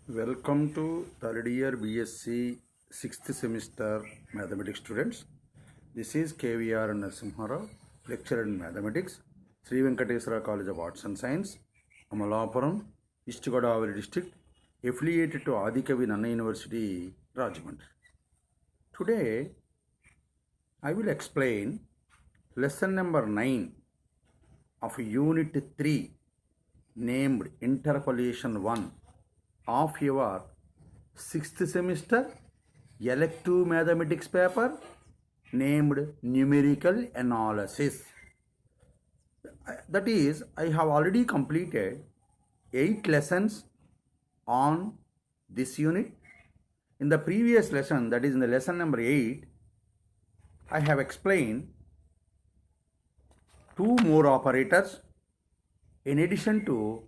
Welcome to third year BSc 6th semester mathematics students. This is KVR Narasimha, lecturer in mathematics, Sri Venkateswara College of Arts and Science, Amalapuram, East Godavari district, affiliated to Adikavi Nanna University, Rajahmundry. Today, I will explain lesson number 9 of unit 3 named Interpolation 1 of your 6th semester elective mathematics paper named Numerical Analysis. That is, I have already completed 8 lessons on this unit. In the previous lesson, that is in the lesson number 8, I have explained 2 more operators in addition to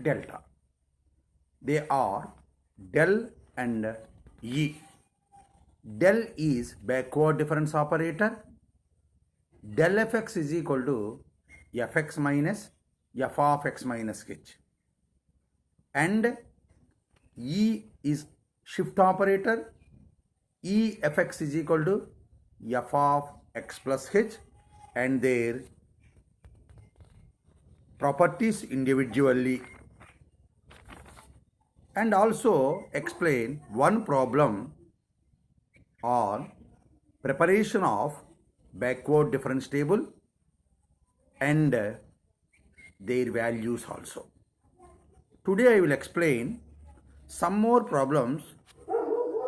delta. They are del and e. Del is backward difference operator. Del fx is equal to fx minus f of x minus h. And e is shift operator. E fx is equal to f of x plus h, and their properties individually. And also explain one problem on preparation of backward difference table and their values also. Today I will explain some more problems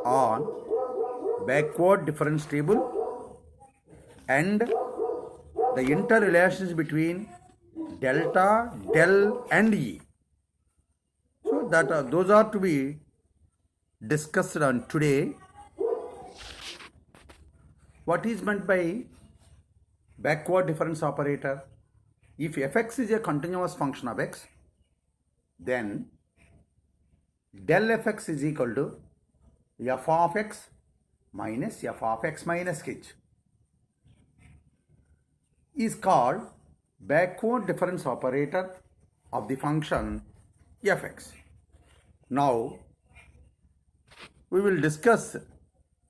on backward difference table and the interrelations between delta, del and e. So that those are to be discussed on today. What is meant by backward difference operator? If fx is a continuous function of x, then del fx is equal to f of x minus f of x minus h is called backward difference operator of the function fx. Now, we will discuss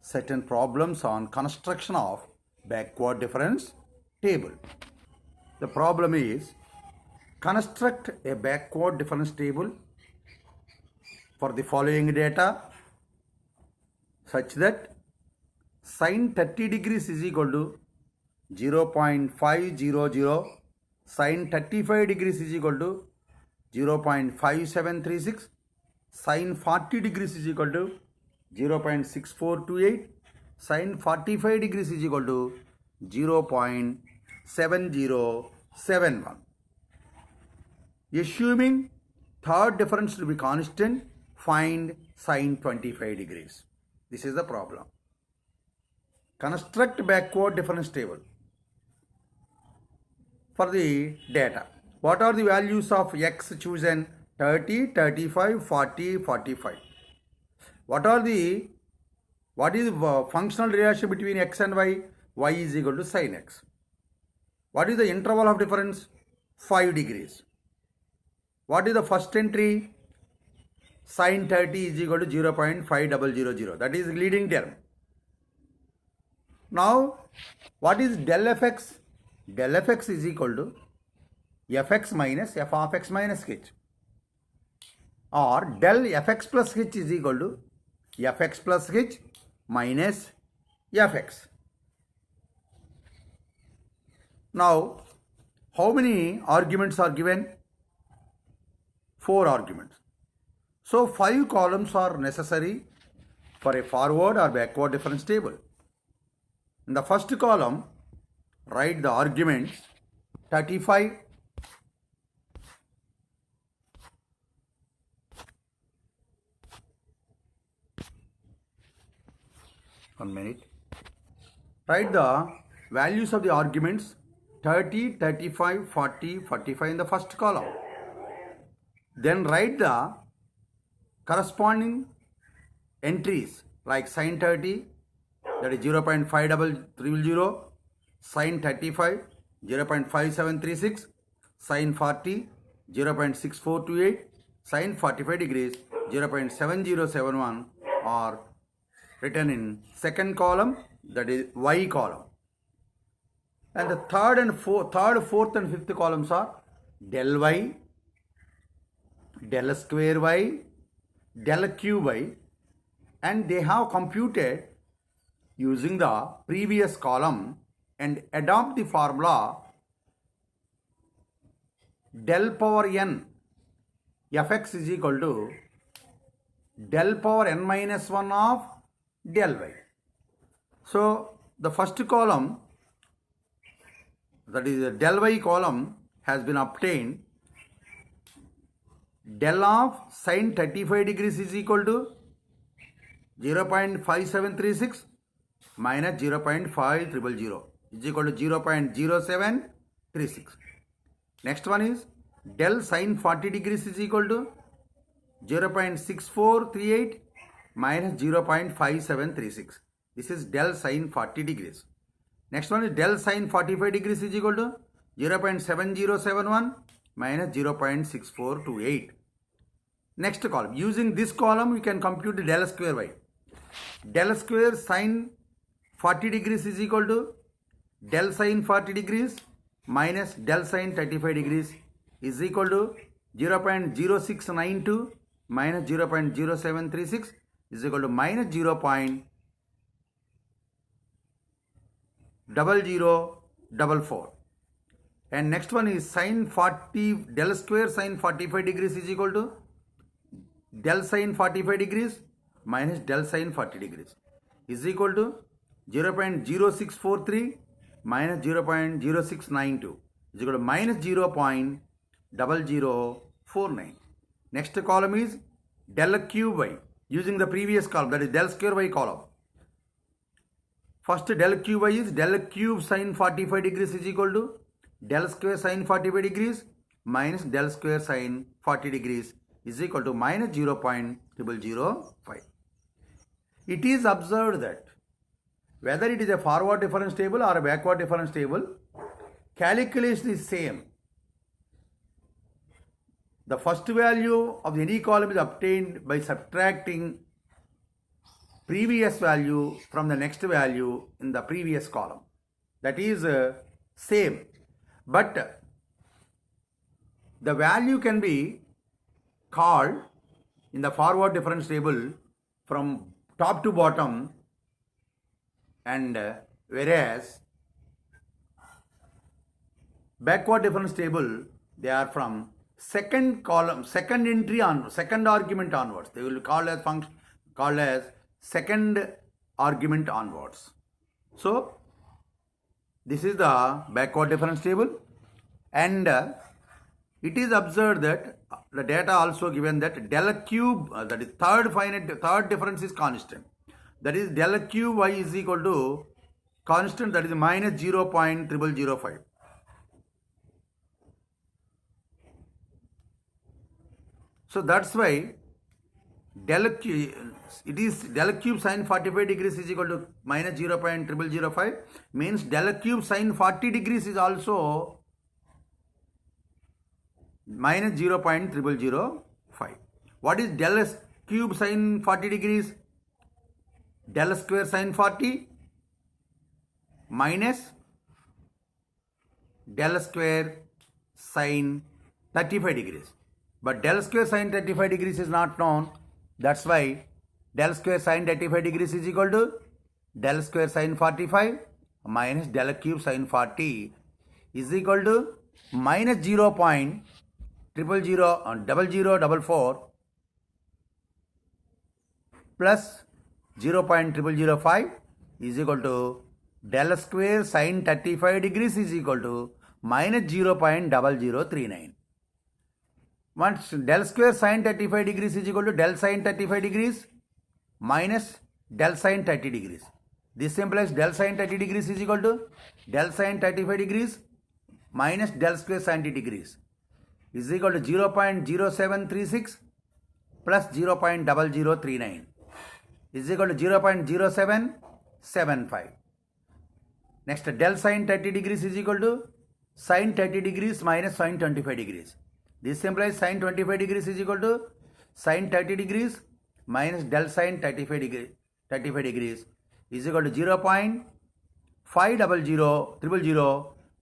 certain problems on construction of backward difference table. The problem is, construct a backward difference table for the following data such that sin 30 degrees is equal to 0.500, sin 35 degrees is equal to 0.5736, sin 40 degrees is equal to 0.6428, sin 45 degrees is equal to 0.7071. Assuming third difference to be constant, find sin 25 degrees. This is the problem. Construct backward difference table for the data. What are the values of x chosen? 30, 35, 40, 45. What is the functional relation between x and y? Y is equal to sin x. What is the interval of difference? 5 degrees. What is the first entry? Sin 30 is equal to 0.5000. That is leading term. Now, what is del fx? Del fx is equal to fx minus f of x minus h, or del fx plus h is equal to fx plus h minus fx. Now, how many arguments are given? 4 arguments. So, 5 columns are necessary for a forward or backward difference table. In the first column, write the arguments 35, 1 minute. Write the values of the arguments 30, 35, 40, 45 in the first column. Then write the corresponding entries like sin 30, that is 0.5030, sin 35, 0.5736, sin 40, 0.6428, sin 45 degrees, 0.7071 are written in second column, that is y column. And the third, fourth and fifth columns are del y, del square y, del cube y, and they have computed using the previous column and adopt the formula del power n fx is equal to del power n minus 1 of del y. So the first column, that is the del y column, has been obtained. Del of sine 35 degrees is equal to 0.5736 minus 0.5000 is equal to 0.0736. Next one is del sine 40 degrees is equal to 0.6438 minus 0.5736. This is del sine 40 degrees. Next one is del sine 45 degrees is equal to 0.7071 minus 0.6428. Next column. Using this column, we can compute the del square y. Del square sine 40 degrees is equal to del sine 40 degrees minus del sine 35 degrees is equal to 0.0692 minus 0.0736 is equal to minus 0.0044. And next one is sine 40, del square sine 45 degrees is equal to del sine 45 degrees minus del sine 40 degrees is equal to 0.0643 minus 0.0692 is equal to minus 0.0049. Next column is del cube y, using the previous column, that is del square y column. First del cube y is del cube sine 45 degrees is equal to del square sine 45 degrees minus del square sine 40 degrees is equal to minus 0.0005. It is observed that whether it is a forward difference table or a backward difference table, calculation is same. The first value of any column is obtained by subtracting previous value from the next value in the previous column. That is same. But the value can be called in the forward difference table from top to bottom, and whereas backward difference table, they are from second column, second entry on, second argument onwards. They will be called as function, called as second argument onwards. So this is the backward difference table, and it is observed that the data also given that del cube, that is third difference is constant. That is del cube y is equal to constant, that is minus 0.0005. So that's why del cube sine 45 degrees is equal to minus 0.0005, means del cube sine 40 degrees is also minus 0.0005. What is del cube sine 40 degrees? Del square sine 40 minus del square sine 35 degrees. But del square sine 35 degrees is not known. That's why del square sine 35 degrees is equal to del square sine 45 minus del cube sine 40 is equal to minus 0.0004 plus 0.0005 is equal to del square sine 35 degrees is equal to minus 0.0039. Once del square sine 35 degrees is equal to del sine 35 degrees minus del sine 30 degrees. This implies del sine 30 degrees is equal to del sine 35 degrees minus del square sine 30 degrees is equal to 0.0736 plus 0.0039 is equal to 0.0775. Next, del sine 30 degrees is equal to sine 30 degrees minus sine 25 degrees. This implies sine 25 degrees is equal to sin 30 degrees minus del sin 35 degrees is equal to 0.50000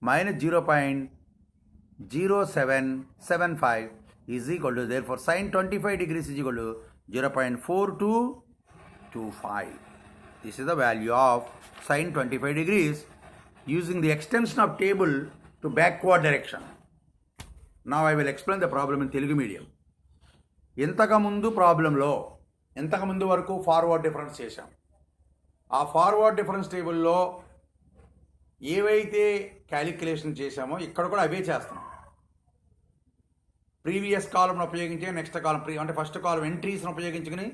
minus 0.0775 is equal to, therefore sin 25 degrees is equal to 0.4225. This is the value of sin 25 degrees using the extension of table to backward direction. Now I will explain the problem in Telugu medium. ఇంతకుముందు వరకు forward difference చేశాం. ఆ forward difference టేబుల్లో ఏవైతే calculation చేశామో ఇక్కడ కూడా అవే చేస్తున్నాం. ప్రీవియస్ కాలంను ఉపయోగించి నెక్స్ట్ కాలం అంటే ఫస్ట్ కాలం ఎంట్రీస్ను ఉపయోగించుకుని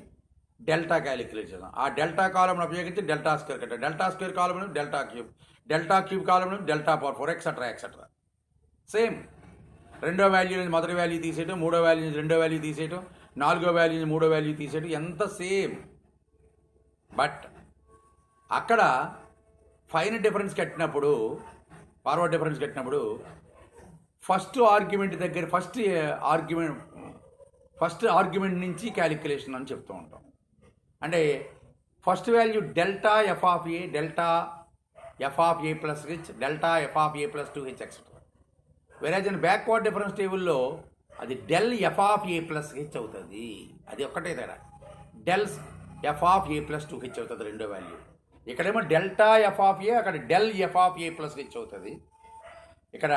డెల్టా క్యాలిక్యులేట్ చేద్దాం. ఆ డెల్టా కాలంను ఉపయోగించి డెల్టా స్క్వేర్ కట్టాలి. డెల్టా స్క్వేర్ కాలంను డెల్టా క్యూబ్ కాలంను డెల్టా పవర్ 4 ఎక్సెట్రా. సేమ్ రెండో వాల్యూ నుంచి మొదటి వాల్యూ తీసేయటం, మూడో వాల్యూ నుంచి రెండో వాల్యూ తీసేయటం, నాలుగో వాల్యూ నుంచి మూడో వాల్యూ తీసేయటం, ఎంత సేమ్. బట్ అక్కడ ఫైనల్ డిఫరెన్స్ కట్టినప్పుడు, ఫార్వర్డ్ డిఫరెన్స్ కట్టినప్పుడు ఫస్ట్ ఆర్గ్యుమెంట్ నుంచి క్యాలిక్యులేషన్ అని చెప్తూ ఉంటాం. అంటే first value delta f of a plus h, delta f of a plus 2h etcetera. Whereas in backward difference టేబుల్లో అది del f of a plus h అవుతుంది. అది ఒక్కటే తేడా. Del f of a plus 2h అవుతుంది రెండో value. ఇక్కడేమో delta f of a, అక్కడ del f of a plus h అవుతుంది. ఇక్కడ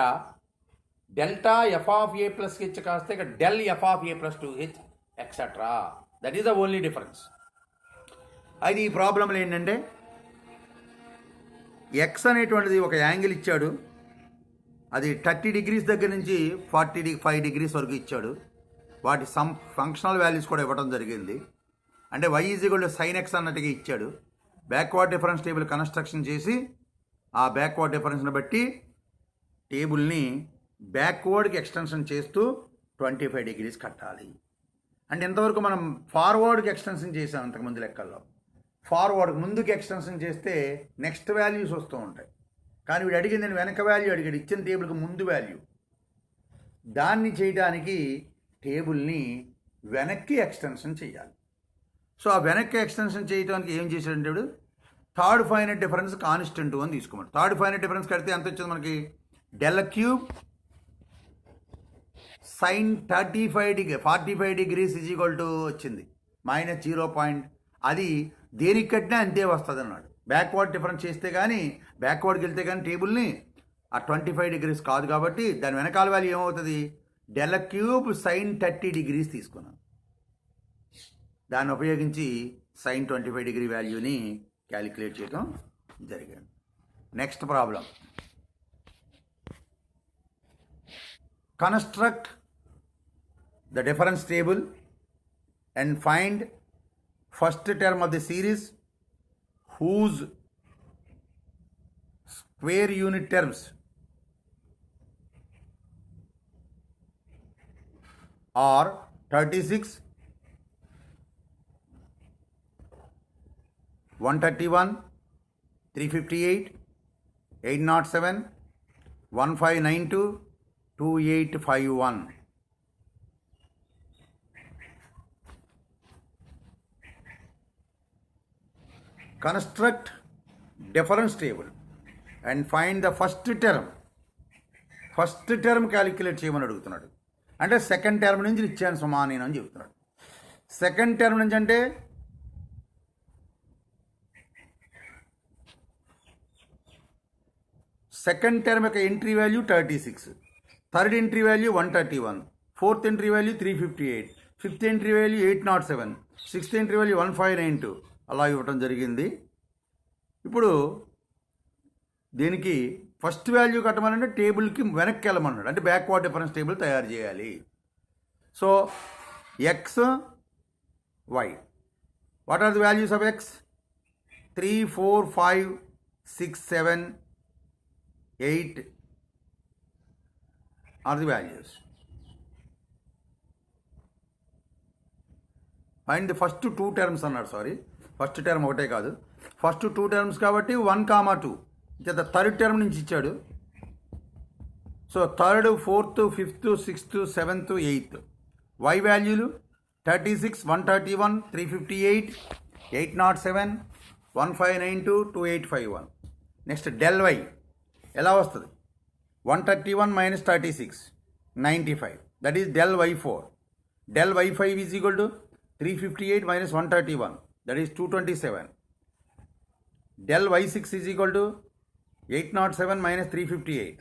delta f of a plus h కాస్తే ఇక్కడ del f of a plus 2h etcetera. That is the only difference. అది ఈ ప్రాబ్లంలో ఏంటంటే ఎక్స్ అనేటువంటిది ఒక యాంగిల్ ఇచ్చాడు. అది 30 degrees దగ్గర నుంచి 45 degrees వరకు ఇచ్చాడు. వాటి ఫంక్షనల్ వాల్యూస్ కూడా ఇవ్వడం జరిగింది. అంటే y is equal to sin x అన్నట్టుగా ఇచ్చాడు. బ్యాక్వర్డ్ డిఫరెన్స్ టేబుల్ కన్స్ట్రక్షన్ చేసి ఆ బ్యాక్వర్డ్ డిఫరెన్స్ని బట్టి టేబుల్ని బ్యాక్వర్డ్కి ఎక్స్టెన్షన్ చేస్తూ 25 degrees కట్టాలి. అంటే ఇంతవరకు మనం ఫార్వర్డ్కి ఎక్స్టెన్షన్ చేసాం. ఇంతకుముందు లెక్కల్లో ఫార్వర్డ్కి ముందుకు ఎక్స్టెన్షన్ చేస్తే నెక్స్ట్ వాల్యూస్ వస్తూ ఉంటాయి. కానీ వీడు అడిగింది నేను వెనక వాల్యూ అడిగాడు, ఇచ్చిన టేబుల్కి ముందు వాల్యూ. దాన్ని చేయడానికి టేబుల్ని వెనక్కి ఎక్స్టెన్షన్ చేయాలి. సో ఆ వెనక్కి ఎక్స్టెన్షన్ చేయడానికి ఏం చేశాడంటే వీడు థర్డ్ ఫైనల్ డిఫరెన్స్ కాన్స్టెంట్ అని తీసుకోమని. థర్డ్ ఫైనల్ డిఫరెన్స్ కడితే ఎంత వచ్చింది మనకి? Del cube sin 45 degrees is equal to వచ్చింది మైనస్ 0. అది దేనికి కట్టినా అంతే వస్తుంది అన్నాడు. బ్యాక్వర్డ్ డిఫరెన్స్ చేస్తే కానీ, బ్యాక్వర్డ్కి వెళ్తే కానీ టేబుల్ని ఆ 25 degrees కాదు కాబట్టి దాని వెనకాల వాల్యూ ఏమవుతుంది? డెల్ క్యూబ్ sin 30 degrees తీసుకున్నాం. దాన్ని ఉపయోగించి sin 25 degree వాల్యూని క్యాలిక్యులేట్ చేయడం జరిగింది. Next problem. Construct the difference table and find first term of the series whose square unit terms are 36, 131, 358, 807, 1592, 2851. Construct difference table and find the first term. First term calculate చేయమని అడుగుతున్నాడు. అంటే second term నుంచి ఇచ్చాను సుమా నేను అని చెప్తున్నాడు. Second term నుంచి అంటే సెకండ్ టర్మ్ యొక్క entry value 36, third entry value 131, fourth entry value 358, fifth entry value 807, sixth entry value 1592 అలా ఇవ్వటం జరిగింది. ఇప్పుడు దీనికి ఫస్ట్ వాల్యూ కట్టమనంటే టేబుల్కి వెనక్కి వెళ్ళమన్నాడు. అంటే బ్యాక్వర్డ్ డిఫరెన్స్ టేబుల్ తయారు చేయాలి. So x y, what are the values of x? 3, 4, 5, 6, 7, 8 are the values. Find the first two terms అన్నాడు. సారీ, ఫస్ట్ టర్మ్ ఒకటే కాదు, ఫస్ట్ 2 terms కాబట్టి 1, 2 ఇంకా థర్డ్ టర్మ్ నుంచి ఇచ్చాడు. So third, fourth, fifth, sixth, seventh, eighth y వాల్యూలు 36, 131, 358, 807, 1592, 2851. Next del y ఎలా వస్తుంది? 131 minus 36, 95. That is del y4. Del y5 is equal to 358 minus 131. That is 227. Del y6 is equal to 807 minus 358.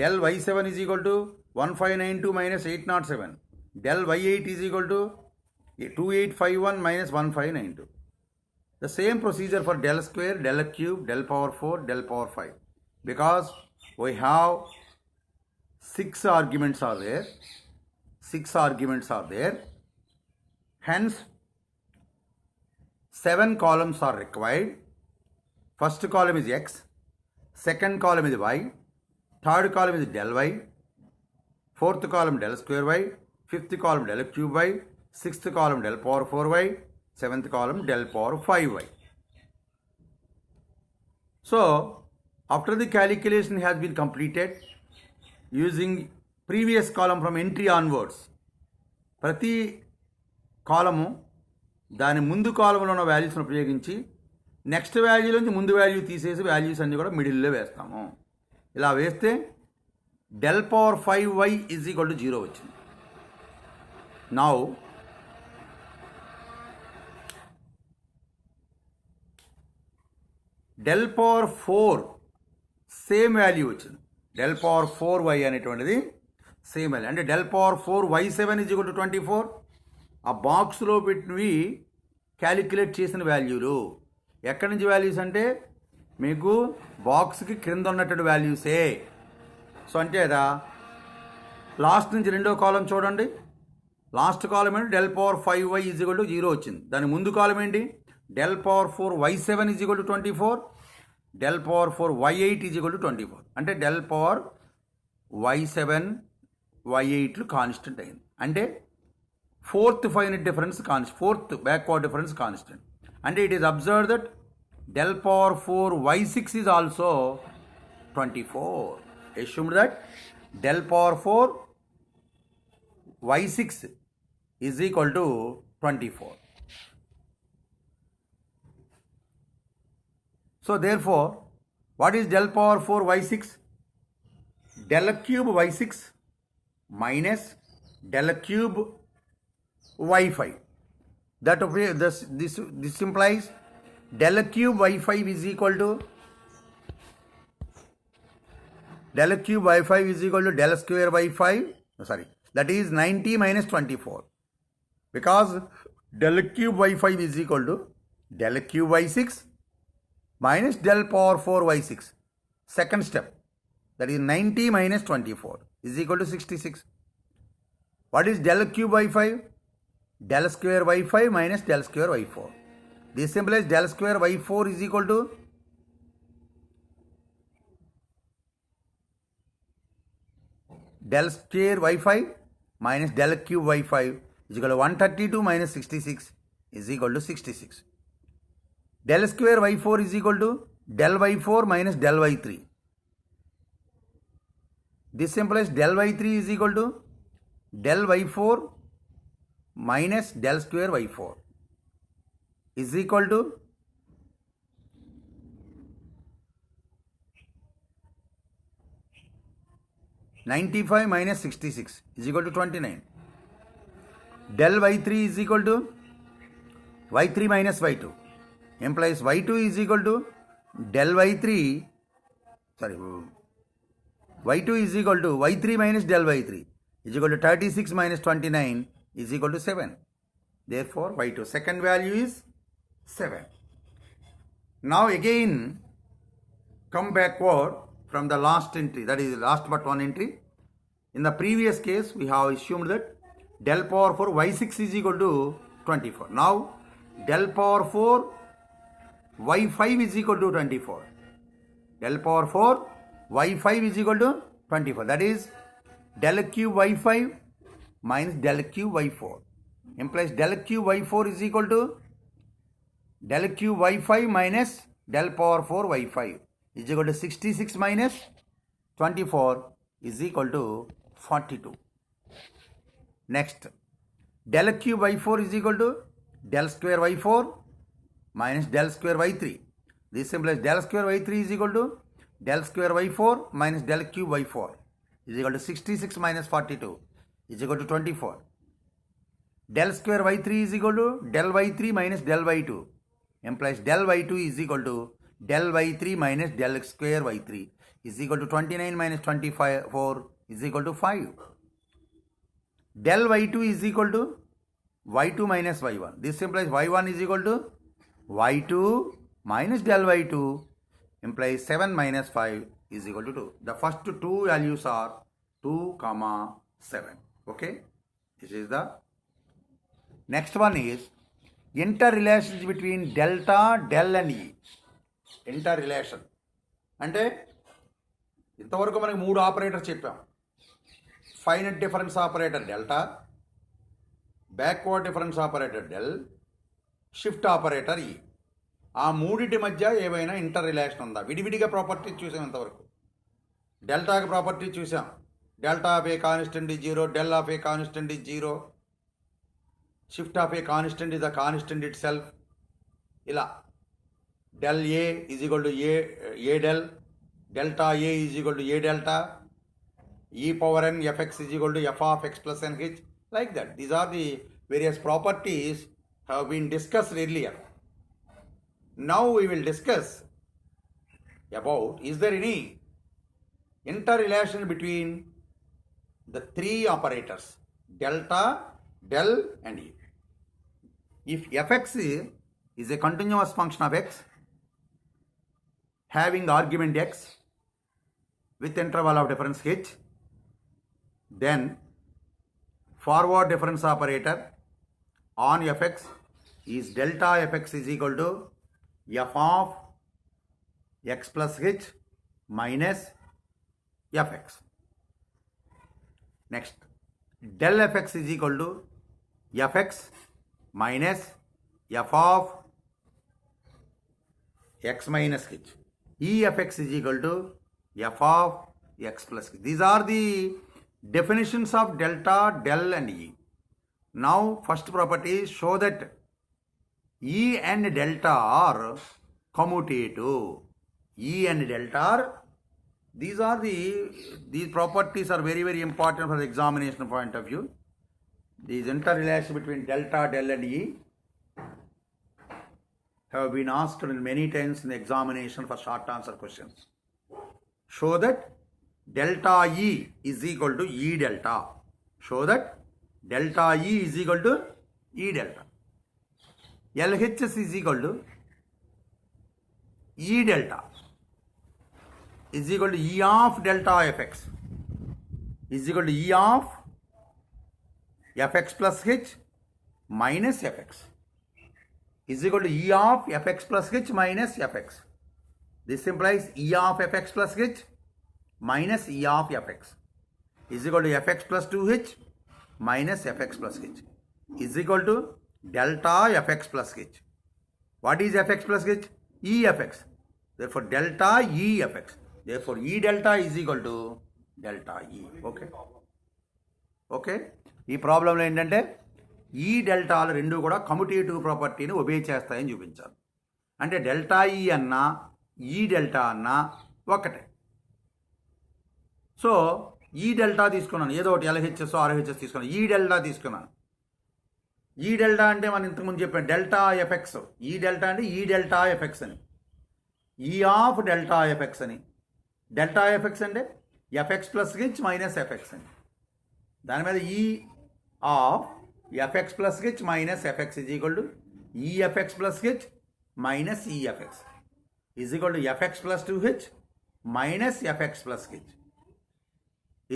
Del y7 is equal to 1592 minus 807. Del y8 is equal to 2851 minus 1592. The same procedure for del square, del cube, del power 4, del power 5. Because we have 6 arguments are there. 6 arguments are there. Hence, 7 columns are required. First column is x. Second column is y. Third column is del y. Fourth column del square y. Fifth column del cube y. Sixth column del power 4y. Seventh column del power 5y. So, after the calculation has been completed, using previous column from entry onwards, ప్రతి కాలము దాని ముందు కాలంలో ఉన్న వాల్యూస్ను ఉపయోగించి next వాల్యూలోంచి ముందు value తీసేసి values అన్నీ కూడా మిడిల్లో వేస్తాము. ఇలా వేస్తే del power 5y is equal to 0 వచ్చింది. Now, del power 4 same value వచ్చింది. del power 4y అనేటువంటిది సేమ్ వాల్యూ. అంటే del power 4y7 is equal to 24. ఆ బాక్స్లో పెట్టినవి క్యాలిక్యులేట్ చేసిన వాల్యూలు. ఎక్కడి నుంచి వాల్యూస్ అంటే మీకు బాక్స్కి క్రింద ఉన్నటువంటి వాల్యూసే. సో అంటే కదా లాస్ట్ నుంచి రెండో కాలం చూడండి. లాస్ట్ కాలం ఏంటి? del power 5y is equal to 0 వచ్చింది. దాని ముందు కాలం ఏంటి? del power 4y7 is equal to 24. del power 4y8 is equal to 24. అంటే del power y7 y8లు కాన్స్టెంట్ అయింది. అంటే fourth finite difference fourth backward difference constant. అంటే it is observe that del power 4y6 is also 24. Assumed that del power 4y6 is equal to 24. So therefore, what is del power 4y6? Del cube y6 minus del cube y5. This implies del cube y5 is equal to del cube y5 is equal to del square y5. Sorry, that is 90 minus 24. Because del cube y5 is equal to del cube y6 minus del power 4y6. Second step, that is 90 minus 24 is equal to 66. What is del cube y5? Del square y5 minus del square y4. This implies del square y4 is equal to del square y5 minus del cube y5 is equal to 132 minus 66 is equal to 66. Del square y4 is equal to del y4 minus del y3. This implies del y3 is equal to del y4 minus del square y4 is equal to 95 minus 66 is equal to 29. Del y3 is equal to y3 minus y2 implies y2 is equal to del y3, y2 is equal to y3 minus del y3 is equal to 36 minus 29 is equal to 7. Therefore, y2 second value is 7. Now again come backward from the last entry, that is last but one entry. In the previous case, we have assumed that del power 4 y6 is equal to 24. Now del power 4 y5 is equal to 24. Del power 4 y5 is equal to 24. That is del cube y5 minus del cube y4 implies del cube y4 is equal to del cube y5 minus del power 4 y5 is equal to 66 minus 24 is equal to 42. Next, Del cube y4 is equal to del square y4 minus del square y3. This implies del square y3 is equal to del square y4 minus del cube y4 is equal to 66 minus 42 is equal to 24. Del square y3 is equal to del y3 minus del y2 implies del y2 is equal to del y3 minus del square y3 is equal to 29 minus 24 is equal to 5. Del y2 is equal to y2 minus y1. This implies y1 is equal to y2 minus del y2 implies 7 minus 5 is equal to 2. The first two values are 2, 7. Okay. This is the next one is interrelations between delta, del and E. Interrelation. అంటే ఇంతవరకు మనకి మూడు operators చెప్పాం. Finite difference operator delta, backward difference operator del, shift operator E. ఆ మూడింటి మధ్య ఏవైనా inter relation ఉందా? విడివిడిగా ప్రాపర్టీస్ చూసాం ఇంతవరకు. డెల్టాకి ప్రాపర్టీ చూసాం. Delta of a constant is 0, del of a constant is 0, shift of a constant is the constant itself. ఇలా del A is equal to A del, delta A is equal to A delta, e power n fx is equal to f of x plus n h, like that. These are the various properties have been discussed earlier. Now we will discuss about, is there any interrelation between the three operators delta, del and E. If fx is a continuous function of x having argument x with interval of difference h, then forward difference operator on fx is delta fx is equal to f of x plus h minus fx. Next, del fx is equal to fx minus f of x minus h. E fx is equal to f of x plus h. These are the definitions of delta, del and E. Now first property show that E and delta are commutative. E and delta are, these properties are very, very important for the examination point of view. These interrelation between delta, del and E have been asked many times in the examination for short answer questions. Show that delta E is equal to E delta. Show that delta E is equal to E delta. LHS is equal to E delta is equal to E of delta fx is equal to E of fx plus h minus fx is equal to E of fx plus h minus fx. This implies E of fx plus h minus E of fx is equal to fx plus 2h minus fx plus h is equal to delta fx plus h. What is fx plus h? E fx. Therefore delta E fx. Therefore E delta is equal to delta E. Okay. Okay. ఈ ప్రాబ్లంలో ఏంటంటే ఈ డెల్టాలు రెండు కూడా commutative ప్రాపర్టీని obey చేస్తాయని చూపించాలి. అంటే డెల్టా ఈ అన్నా ఈ డెల్టా అన్నా ఒకటే. సో ఈ డెల్టా తీసుకున్నాను, ఏదో ఒకటి ఎల్హెచ్ఎస్ ఆర్హెచ్ఎస్ తీసుకున్నాను, ఈ డెల్టా తీసుకున్నాను. ఈ డెల్టా అంటే మనం ఇంతకుముందు చెప్పాను డెల్టా ఎఫెక్స్. ఈ డెల్టా అంటే ఈ డెల్టా ఎఫెక్స్ అని, ఈ ఆఫ్ డెల్టా ఎఫెక్స్ అని. డెల్టా ఎఫెక్స్ అంటే f x plus h minus f x అని. దాని మీద E of fx plus h minus fx is equal to efx plus h minus efx is equal to fx plus 2h minus fx plus h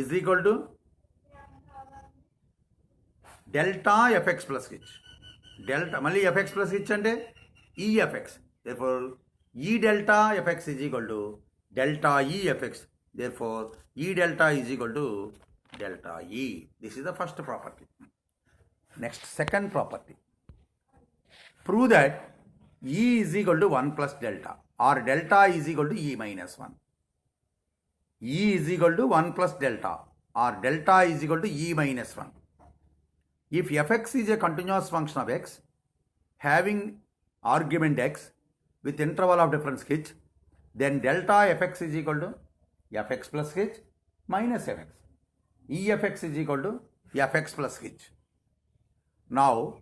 is equal to delta fx plus h. Delta మళ్ళీ fx plus h అంటే efx. Therefore e delta fx is equal to delta e fx. Therefore e delta is equal to delta e. This is the first property. Next, second property. Prove that E is equal to 1 plus delta or delta is equal to E minus 1. E is equal to 1 plus delta or delta is equal to E minus 1. If fx is a continuous function of x having argument x with interval of difference h, then delta fx is equal to fx plus h minus fx. Efx is equal to fx plus h. Now,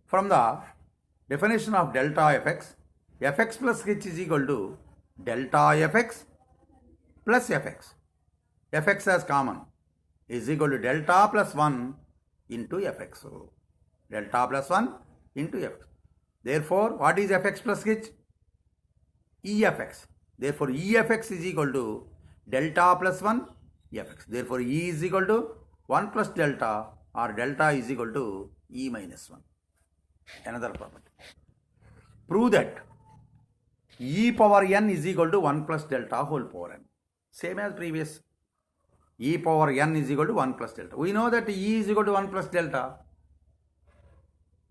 from the definition of delta fx, fx plus h is equal to delta fx plus fx. Fx as common is equal to delta plus 1 into fx. So, delta plus 1 into fx. Therefore, what is fx plus h? Efx. Therefore, Efx is equal to delta plus 1 fx. Therefore, E is equal to 1 plus delta, or delta is equal to E minus 1. Another property. Prove that E power n is equal to 1 plus delta whole power n. Same as previous. E power n is equal to 1 plus delta. We know that E is equal to 1 plus delta.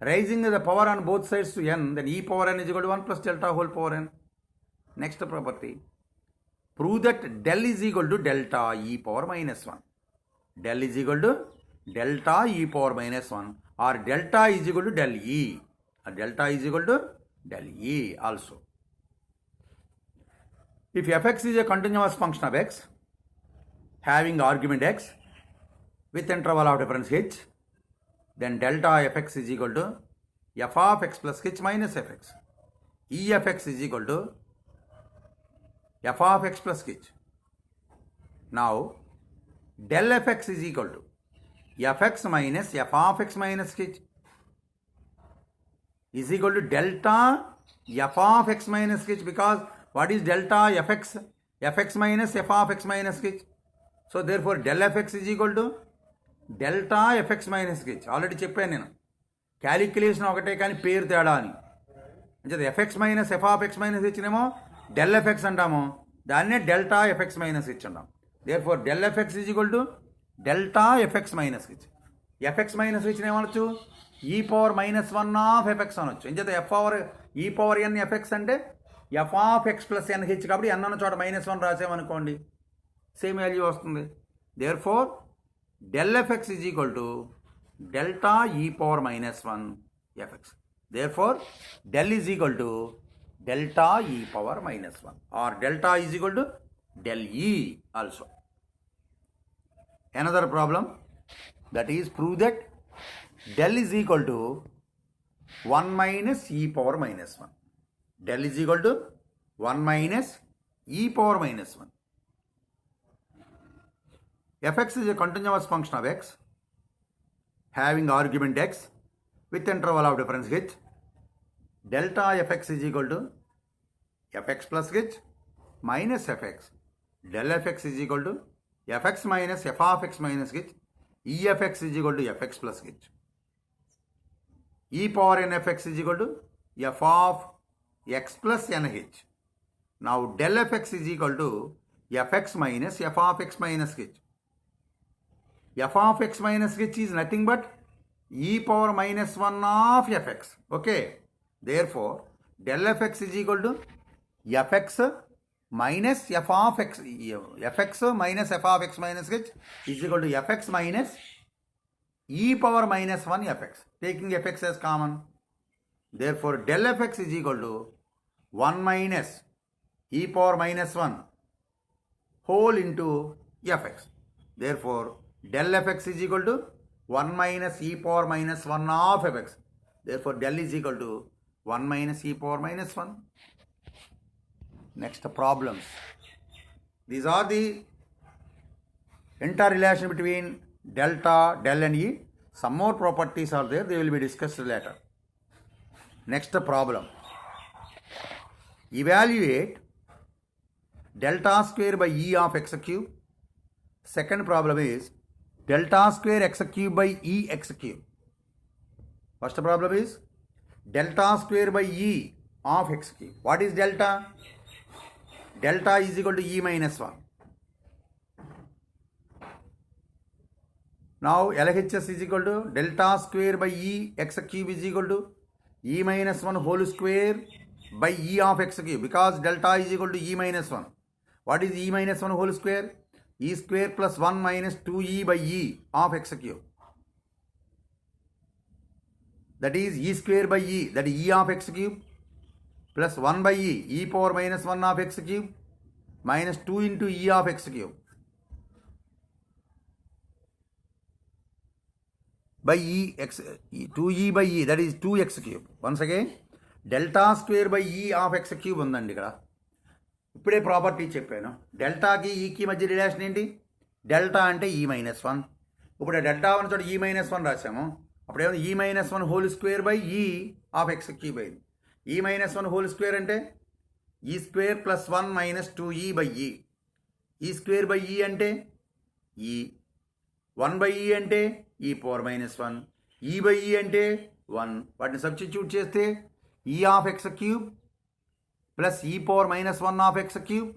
Raising the power on both sides to n, then E power n is equal to 1 plus delta whole power n. Next property. Prove that del is equal to delta E power minus 1. Del is equal to delta E power minus 1, or delta is equal to del E, or delta is equal to del E also. If fx is a continuous function of x having argument x with interval of difference h, then delta fx is equal to f of x plus h minus fx. Efx is equal to f of x plus h. Now, del fx is equal to fx minus f of x minus h is equal to delta f of x minus h, because what is delta fx? Fx minus f of x minus h. So, therefore, del fx is equal to delta fx minus h. Already చెప్పాను నేను. Calculation ఒకటే కానీ పేరు తేడా అని. అంటే fx minus f of x minus h నేమో del fx అంటాము, దాన్నే delta fx minus h అంటాం. Therefore, del fx is equal to delta fx minus h. fx minus h ఏమనొచ్చు? e power minus 1 of fx అనొచ్చు. ఎంచేత f power e power n fx అంటే f of x plus nh కాబట్టి n అన్న చోట minus 1 రాసామనుకోండి, same value వస్తుంది. Therefore, del fx is equal to delta e power minus 1 fx. Therefore, del is equal to delta e power minus 1, or delta is equal to del e also. Another problem, that is prove that del is equal to 1 minus e power minus 1. Del is equal to 1 minus e power minus 1. Fx is a continuous function of x having argument x with interval of difference h. Delta fx is equal to fx plus h minus fx. Del fx is equal to fx minus f of x minus h. Efx is equal to fx plus h. E power n fx is equal to f of x plus nh. Now, del fx is equal to fx minus f of x minus h. F of x minus h is nothing but e power minus 1 of fx. Okay. Therefore, del fx is equal to fx minus f of x. Fx minus f of x minus h is equal to fx minus e power minus 1 fx. Taking fx as common. Therefore, del fx is equal to 1 minus e power minus 1 whole into fx. Therefore, del fx is equal to 1 minus e power minus 1 of fx. Therefore, del is equal to 1 minus e power minus 1. Next, problems. These are the interrelation between delta, del and e. Some more properties are there, they will be discussed later. Next problem. Evaluate delta square by e of x cube. Second problem is delta square x cube by e x cube. First problem is delta square by e of x cube. What is delta? Delta is equal to e minus 1. Now, LHS is equal to delta square by e x cube is equal to e minus 1 whole square by e of x cube, because delta is equal to e minus 1. What is e minus 1 whole square? E square plus 1 minus 2e by e of x cube. That is e square by e, that is e of x cube, plus 1 by e power minus 1 of x cube, minus 2 into e of x cube, by e x 2e by e, that is 2x cube. Once again, delta square by e of x cube ఉందండి ఇక్కడ. ఇప్పుడే property చెప్పాను. డెల్టాకి ఈకి మధ్య relation ఏంటి? Delta అంటే ఈ minus 1. ఇప్పుడు డెల్టా ఉన్న చోట ఈ మైనస్ 1 రాసాము. అప్పుడు ఏమో ఈ మైనస్ 1 హోల్ స్క్వేర్ బై ఈ ఆఫ్ ఎక్స్ క్యూబ్ అయింది. ఈ మైనస్ 1 హోల్ స్క్వేర్ అంటే e square plus 1 minus 2e by ఈ. ఈ స్క్వేర్ బై ఈ అంటే ఈ 1 బై ఈ అంటే ఈ పవర్ మైనస్ 1, ఈ బై ఈ అంటే 1. వాటిని సబ్స్టిట్యూట్ చేస్తే e of x cube plus e power minus 1 of x cube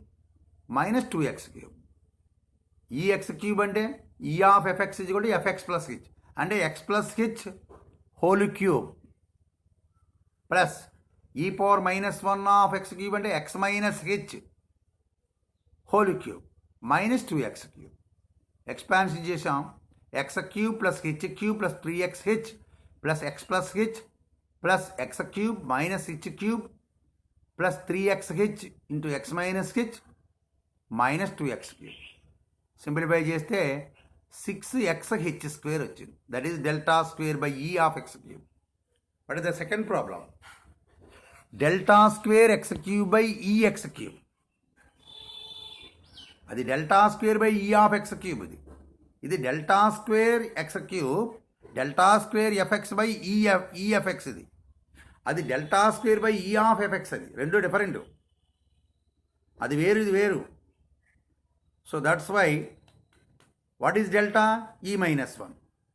minus 2x cube. E x cube అంటే ఈ ఆఫ్ ఎఫ్ఎక్స్ ఇది కూడా ఎఫ్ఎక్స్ ప్లస్ హెచ్ అంటే x plus h whole cube plus e power minus 1 of x cube అంటే x minus h whole cube minus 2x cube. Expansion చేసాం. X cube plus h cube plus 3xh plus x plus h plus x cube minus H cube plus 3xh into x minus h minus 2x cube. Simplify చేస్తే 6xh square వచ్చింది. That is delta square by ఈ of x cube. What is the second problem? Delta square x cube by e x cube. అది delta square by ఈ of x cube. ఇది delta square x cube, delta square f x by e f x. ఇది అది delta square by ఈ of f x. అది రెండు different. అది వేరు, ఇది వేరు. So that's why what is delta? E minus 1.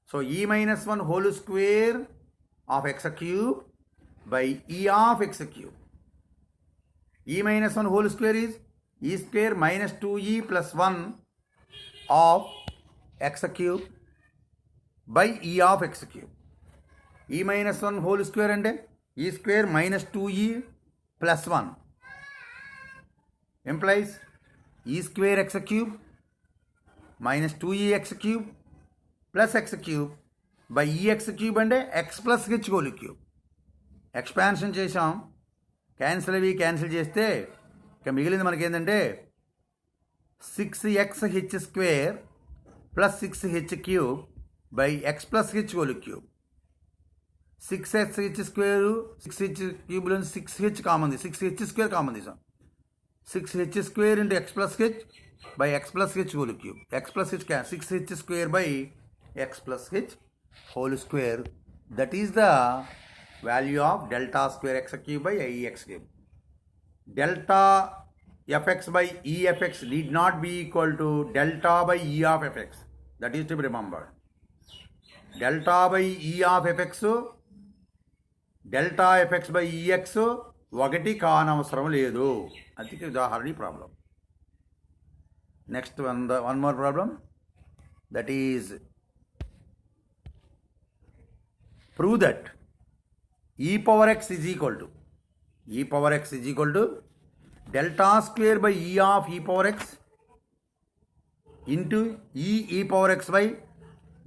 So e minus 1 whole square of x cube by ఈ of x cube. E minus 1 whole square is e square minus 2e plus 1 of x cube by ఈ of x cube. E minus 1 whole square అంటే e square minus 2e plus 1 employees e square x cube minus 2e x cube plus x cube by e x cube అంటే x plus h whole cube. Expansion చేసాం. Cancel అవి cancel చేస్తే ఇక మిగిలింది మనకేంటంటే 6xh square plus 6h cube by X plus h whole cube. 6xh square 6h క్యూబ్లో 6h common, 6h square common తీసాం. 6h square into X plus H by X plus h whole cube. X plus H 6h square by X plus h whole square. That is the value of delta square x cube by EX cube. Delta fx by efx need not be equal to delta by e of fx. That is to be remembered. Delta by e of fx, delta fx by ex ఒకటి కానవసరం లేదు. అది ఉదాహరణ problem. Next one more problem. That is prove that e power x is equal to delta square by e of e power x into e power x by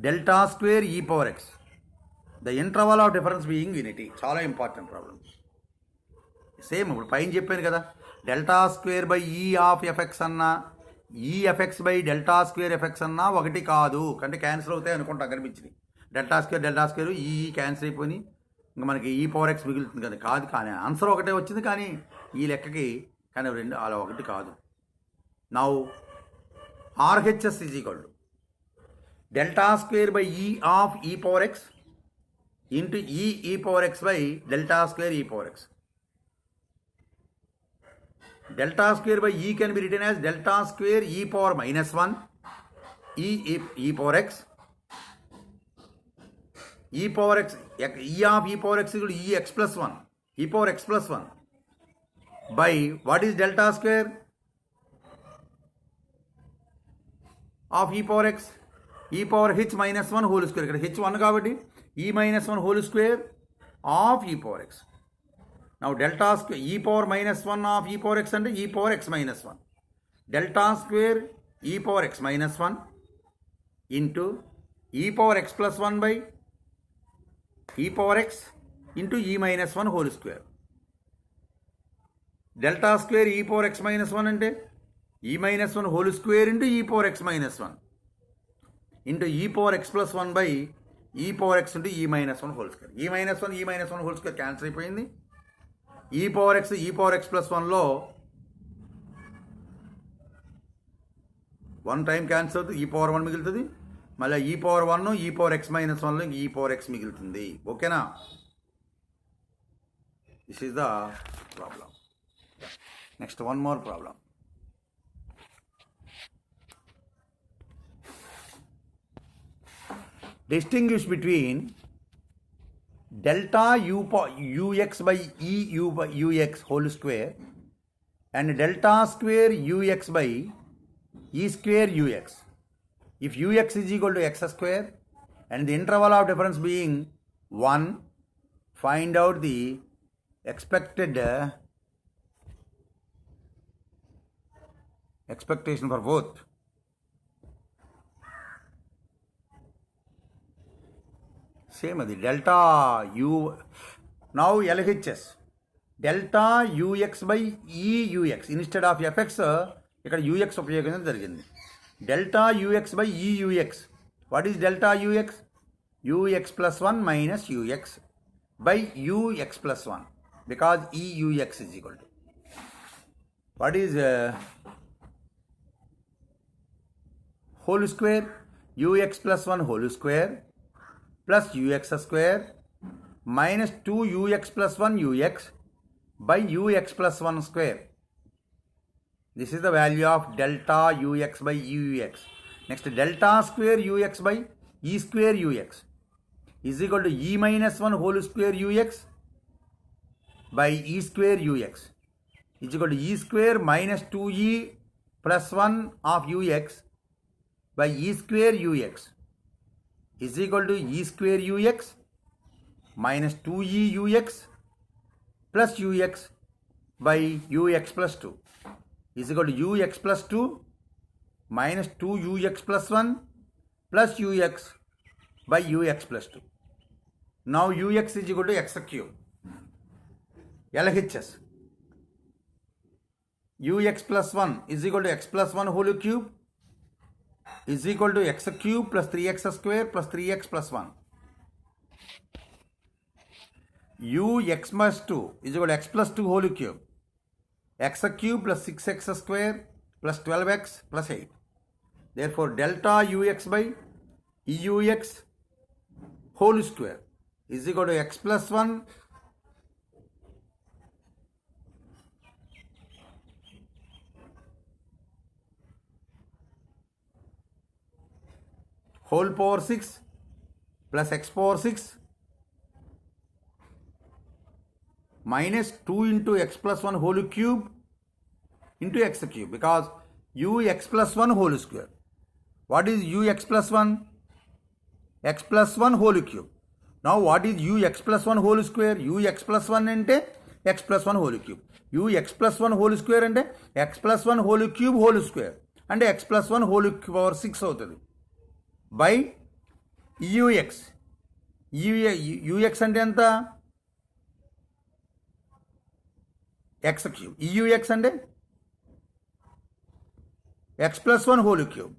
delta square e power x. The interval of difference being unity. చాలా important problem. Same ఇప్పుడు పైన చెప్పాను కదా, delta square by ఈ of f x అన్నా E f x by delta square f x అన్నా ఒకటి కాదు. అంటే క్యాన్సిల్ అవుతాయి అనుకుంటా కనిపించింది. డెల్టా స్క్వేర్ ఈ క్యాన్సిల్ అయిపోయి ఇంకా మనకి ఈ పవర్ ఎక్స్ మిగులుతుంది కదా. కాదు, కానీ ఆన్సర్ ఒకటే వచ్చింది, కానీ ఈ లెక్కకి కానీ రెండు అలా ఒకటి కాదు. Now RHS is equal to delta square by ఈ of e power x into e power x by delta square e power x. Delta square by e can be written as delta square e power minus 1 e power x. e power x, e of e power x equal to e x plus 1, e power x plus 1 by what is delta square of e power x? E power h minus 1 whole square. ఇక్కడ h 1 కాబట్టి e minus 1 whole square of e power x. Now delta square e power minus 1 of e power x అంటే e power x minus 1. delta square e power x minus 1 into e power x plus 1 by e power x into e minus 1 whole square. Delta square e power x minus 1 ante e minus 1 whole square into e power x minus 1 into e power x plus 1 by e power x into e minus 1 whole square. E minus 1 whole square cancel అయిపోయింది. e power x plus 1 లో 1 time cancel అవుతుంది, e power 1 మిగులుతుంది. మళ్ళీ e power 1 e power x minus 1 లో e power x మిగులుతుంది. ఓకేనా? This is the problem. Next one more problem. Distinguish between delta ux by e u by ux whole square and delta square ux by e square ux. If ux is equal to x square and the interval of difference being 1, find out the expected expectation for both. Same as the delta u. Now LHS delta ux by e ux instead of fx ఇక్కడ ux ఉపయోగించడం జరిగింది. Delta ux by e ux. What is delta ux? ux plus 1 minus ux by ux plus 1 because e ux is equal to. What is whole square? ux plus 1 whole square plus ux square minus 2ux plus 1 ux by ux plus 1 square. This is the value of delta ux by ux. Next, delta square ux by e square ux is equal to e minus 1 whole square ux by e square ux is equal to e square minus 2e plus 1 of ux by e square ux is equal to e square ux minus 2e ux plus ux by ux plus 2 is equal to ux plus 2 minus 2ux plus 1 plus ux by ux plus 2. Now ux is equal to x cube. LHS ux plus 1 is equal to x plus 1 whole cube is equal to x cube plus 3x square plus 3x plus 1. ux plus 2 is equal to x plus 2 whole cube. X cube plus 6x square plus 12x plus 8. Therefore, delta ux by eux whole square is equal to x plus 1 whole power 6 plus x power 6 minus 2 into x plus 1 whole cube into x cube because ux plus 1 whole square. What is ux plus 1? X plus 1 whole cube. Now what is ux plus 1 whole square? ux plus 1 ante x plus 1 whole cube. ux plus 1 whole square ante x plus 1 whole cube whole square and x plus 1 whole power 6 అవుతుంది by ux. ux అంటే ఎంత? x cube. ux అంటే x plus 1 whole cube.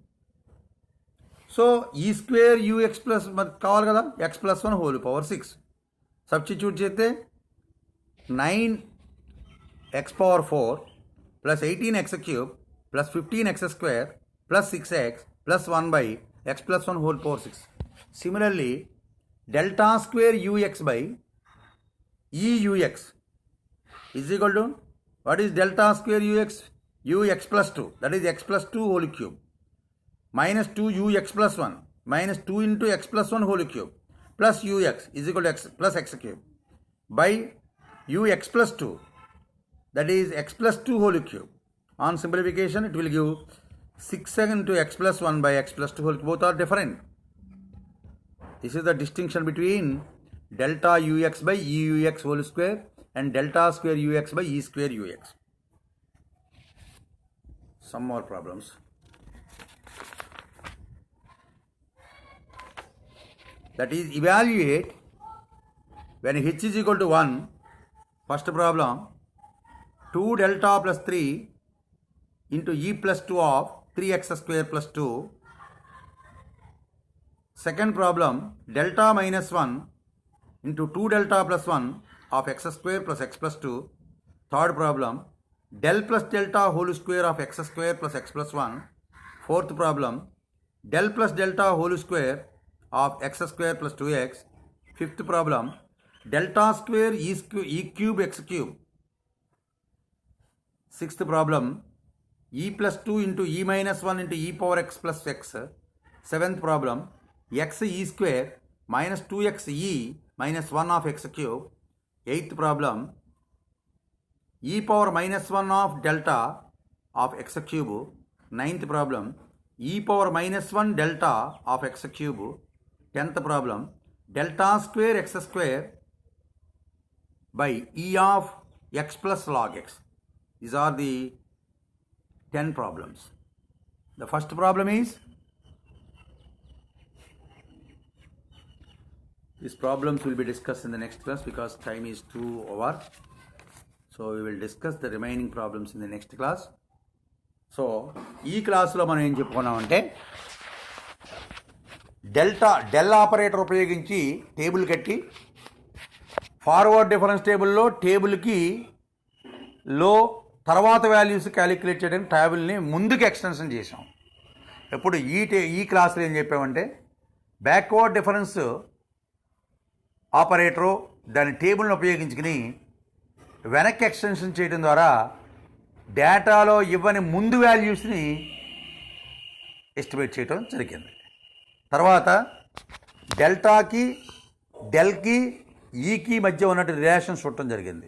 So ఈ square ux plus కావాలి కదా, x plus 1 whole power 6 substitute చేస్తే 9x power 4 plus 18x cube plus 15x square plus 6x plus 1 by x plus 1 whole power 6. Similarly, delta square ux by eux is equal to, what is delta square ux? ux plus 2, that is x plus 2 whole cube minus 2ux plus 1 minus 2 into x plus 1 whole cube plus ux is equal to x plus x cube by ux plus 2, that is x plus 2 whole cube. On simplification, it will give 6 into x plus 1 by x plus 2 whole cube. Both are different. This is the distinction between delta ux by eux whole square and delta square ux by e square ux. some more problems. That is, evaluate when h is equal to 1. First problem, 2 delta plus 3 into e plus 2 of 3x square plus 2. Second problem, delta minus 1 into 2 delta plus 1 of x square plus x plus 2. Third problem, del plus delta whole square of x square plus x plus 1. Fourth problem, del plus delta whole square of x square plus 2x. Fifth problem, delta square e cube x cube. Sixth problem, e plus 2 into e minus 1 into e power x plus x. Seventh problem, x e square minus 2x e minus 1 of x cube. Eighth problem, e power minus 1 of delta of x cube. Ninth problem, e power minus 1 delta of x cube. 10th problem, delta square x square by e of x plus log x. These are the 10 problems. The first problem is, these problems will be discussed in the next class because time is too over. So we will discuss the remaining problems in the next class. So ఈ క్లాస్లో మనం ఏం చెప్పుకున్నామంటే del operator ఉపయోగించి table కట్టి forward difference టేబుల్లో టేబుల్కి లో తర్వాత values calculate చేయడానికి టేబుల్ని ముందుకు ఎక్స్టెన్షన్ చేసాం. ఇప్పుడు ఈ క్లాస్లో ఏం చెప్పామంటే బ్యాక్వర్డ్ డిఫరెన్స్ ఆపరేటరు దాని టేబుల్ని ఉపయోగించుకుని వెనక్కి ఎక్స్టెన్షన్ చేయడం ద్వారా డేటాలో ఇవ్వని ముందు వాల్యూస్ని ఎస్టిమేట్ చేయడం జరిగింది. తర్వాత డెల్టాకి డెల్కి ఈకి మధ్య ఉన్నట్టు రిలేషన్ చూడటం జరిగింది.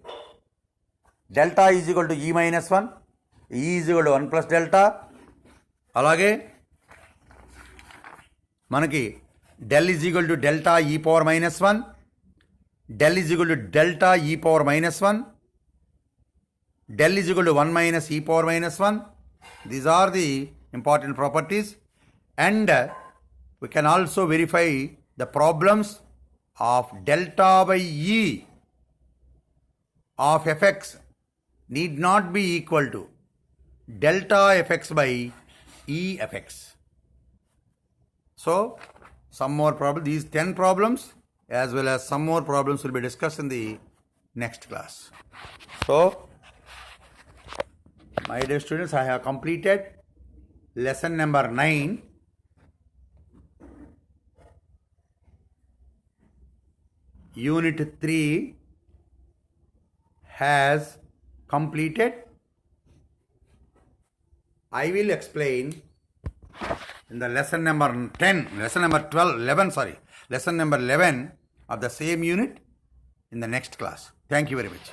Delta is equal to e minus 1, e is equal to 1 plus delta. అలాగే మనకి del is equal to delta e power minus 1, del is equal to delta e power minus 1, del is equal to 1 minus e power minus 1. These are the important properties, and we can also verify the problems of delta by e of fx need not be equal to delta fx by e fx. So some more problems, these 10 problems as well as some more problems will be discussed in the next class. So my dear students, I have completed lesson number 9. Unit 3 has completed. I will explain in the lesson number 11 of the same unit in the next class. Thank you very much.